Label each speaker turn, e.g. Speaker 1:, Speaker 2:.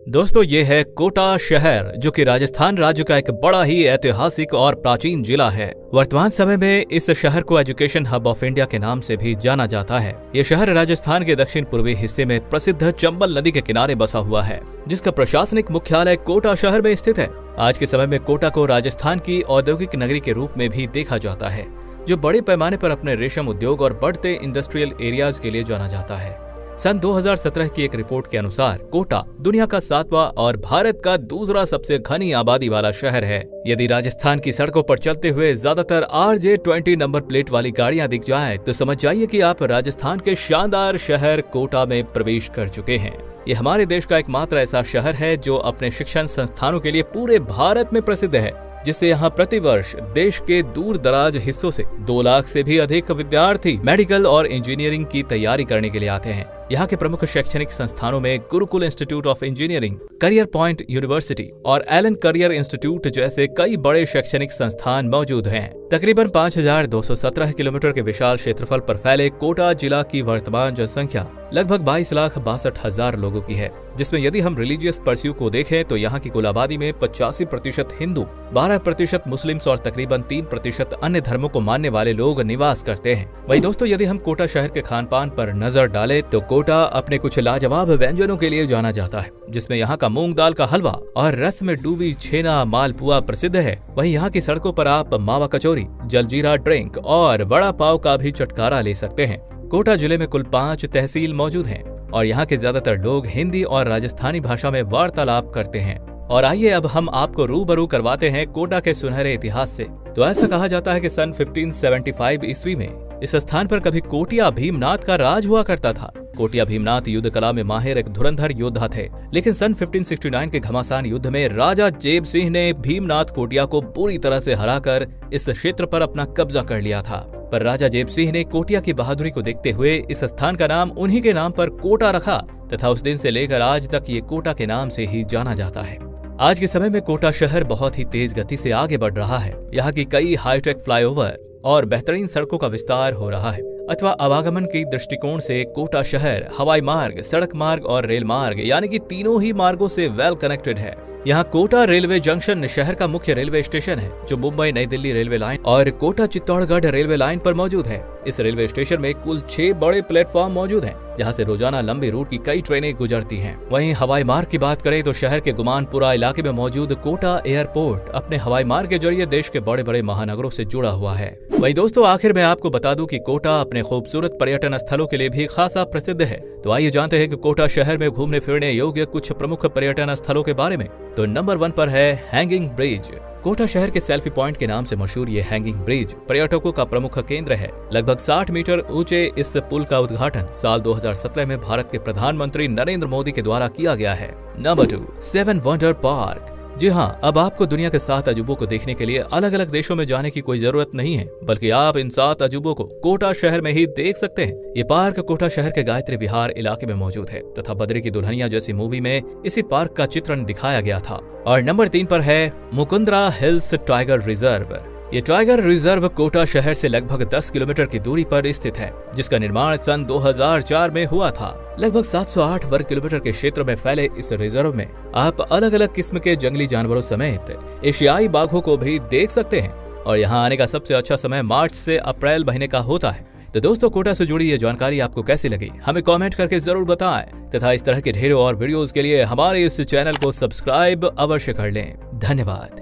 Speaker 1: दोस्तों, ये है कोटा शहर, जो कि राजस्थान राज्य का एक बड़ा ही ऐतिहासिक और प्राचीन जिला है। वर्तमान समय में इस शहर को एजुकेशन हब ऑफ इंडिया के नाम से भी जाना जाता है। ये शहर राजस्थान के दक्षिण पूर्वी हिस्से में प्रसिद्ध चंबल नदी के किनारे बसा हुआ है, जिसका प्रशासनिक मुख्यालय कोटा शहर में स्थित है। आज के समय में कोटा को राजस्थान की औद्योगिक नगरी के रूप में भी देखा जाता है, जो बड़े पैमाने पर अपने रेशम उद्योग और बढ़ते इंडस्ट्रियल एरियाज के लिए जाना जाता है। सन 2017 की एक रिपोर्ट के अनुसार कोटा दुनिया का 7वां और भारत का दूसरा सबसे घनी आबादी वाला शहर है। यदि राजस्थान की सड़कों पर चलते हुए ज्यादातर RJ20 नंबर प्लेट वाली गाड़ियां दिख जाएं, तो समझ जाइए कि आप राजस्थान के शानदार शहर कोटा में प्रवेश कर चुके हैं। ये हमारे देश का एकमात्र ऐसा शहर है जो अपने शिक्षण संस्थानों के लिए पूरे भारत में प्रसिद्ध है, जिससे यहाँ प्रतिवर्ष देश के दूर दराज हिस्सों से 2 लाख से भी अधिक विद्यार्थी मेडिकल और इंजीनियरिंग की तैयारी करने के लिए आते हैं। यहाँ के प्रमुख शैक्षणिक संस्थानों में Gurukul institute of engineering, career point university और एलन करियर इंस्टीट्यूट जैसे कई बड़े शैक्षणिक संस्थान मौजूद हैं। तकरीबन 5217 किलोमीटर के विशाल क्षेत्रफल पर फैले कोटा जिला की वर्तमान जनसंख्या लगभग 22,62,000 लोगों की है, जिसमें यदि हम रिलीजियस परस्यू को देखें तो यहाँ की कुल आबादी में 85% हिंदू, 12% मुस्लिम्स और तकरीबन 3% अन्य धर्मों को मानने वाले लोग निवास करते हैं। वहीं दोस्तों, यदि हम कोटा शहर के खान पान पर नजर डालें तो कोटा अपने कुछ लाजवाब व्यंजनों के लिए जाना जाता है, जिसमें यहाँ का मूंग दाल का हलवा और रस में डूबी छेना मालपुआ प्रसिद्ध है। वहीं यहाँ की सड़कों पर आप मावा कचौरी, जलजीरा ड्रिंक और वड़ा पाव का भी चटकारा ले सकते हैं। कोटा जिले में कुल 5 तहसील मौजूद हैं और यहाँ के ज्यादातर लोग हिंदी और राजस्थानी भाषा में वार्तालाप करते हैं। और आइए अब हम आपको रूबरू करवाते हैं कोटा के सुनहरे इतिहास से। तो ऐसा कहा जाता है कि सन 1575 ईस्वी में इस स्थान पर कभी कोटिया भीमनाथ का राज हुआ करता था। कोटिया भीमनाथ युद्ध कला में माहिर एक धुरंधर योद्धा थे, लेकिन सन 1569 के घमासान युद्ध में राजा जेब सिंह ने भीमनाथ कोटिया को बुरी तरह से हराकर इस क्षेत्र पर अपना कब्जा कर लिया था। पर राजा जेब सिंह ने कोटिया की बहादुरी को देखते हुए इस स्थान का नाम उन्हीं के नाम पर कोटा रखा तथा उस दिन से लेकर आज तक ये कोटा के नाम से ही जाना जाता है। आज के समय में कोटा शहर बहुत ही तेज गति से आगे बढ़ रहा है। यहाँ की कई हाईटेक फ्लाईओवर और बेहतरीन सड़कों का विस्तार हो रहा है। अथवा आवागमन के दृष्टिकोण से कोटा शहर हवाई मार्ग, सड़क मार्ग और रेल मार्ग यानी कि तीनों ही मार्गों से वेल कनेक्टेड है। यहाँ कोटा रेलवे जंक्शन शहर का मुख्य रेलवे स्टेशन है, जो मुंबई नई दिल्ली रेलवे लाइन और कोटा चित्तौड़गढ़ रेलवे लाइन पर मौजूद है। इस रेलवे स्टेशन में कुल 6 बड़े प्लेटफॉर्म मौजूद हैं, जहाँ से रोजाना लंबी रूट की कई ट्रेनें गुजरती हैं। वहीं हवाई मार्ग की बात करें तो शहर के गुमानपुरा इलाके में मौजूद कोटा एयरपोर्ट अपने हवाई मार्ग के जरिए देश के बड़े बड़े महानगरों से जुड़ा हुआ है। वहीं दोस्तों, आखिर में आपको बता दूं कि कोटा अपने खूबसूरत पर्यटन स्थलों के लिए भी खासा प्रसिद्ध है। तो आइए जानते हैं कि कोटा शहर में घूमने फिरने योग्य कुछ प्रमुख पर्यटन स्थलों के बारे में। तो नंबर 1 पर है हैंगिंग ब्रिज। कोटा शहर के सेल्फी पॉइंट के नाम से मशहूर ये हैंगिंग ब्रिज पर्यटकों का प्रमुख केंद्र है। लगभग 60 मीटर ऊंचे इस पुल का उद्घाटन साल 2017 में भारत के प्रधानमंत्री नरेंद्र मोदी के द्वारा किया गया है। Number 2, 7 wonder park. जी हाँ, अब आपको दुनिया के 7 अजूबों को देखने के लिए अलग अलग देशों में जाने की कोई जरूरत नहीं है, बल्कि आप इन 7 अजूबों को कोटा शहर में ही देख सकते हैं। ये पार्क कोटा शहर के गायत्री विहार इलाके में मौजूद है तथा बद्री की दुल्हनिया जैसी मूवी में इसी पार्क का चित्रण दिखाया गया था। और नंबर 3 पर है मुकुंदरा हिल्स टाइगर रिजर्व। ये टाइगर रिजर्व कोटा शहर से लगभग 10 किलोमीटर की दूरी पर स्थित है, जिसका निर्माण सन 2004 में हुआ था। लगभग 708 वर्ग किलोमीटर के क्षेत्र में फैले इस रिजर्व में आप अलग अलग किस्म के जंगली जानवरों समेत एशियाई बाघों को भी देख सकते हैं। और यहाँ आने का सबसे अच्छा समय मार्च से अप्रैल महीने का होता है। तो दोस्तों, कोटा से जुड़ी ये जानकारी आपको कैसी लगी, हमें कमेंट करके जरूर बताएं तथा इस तरह के ढेरों और वीडियोस के लिए हमारे इस चैनल को सब्सक्राइब अवश्य कर लें। धन्यवाद।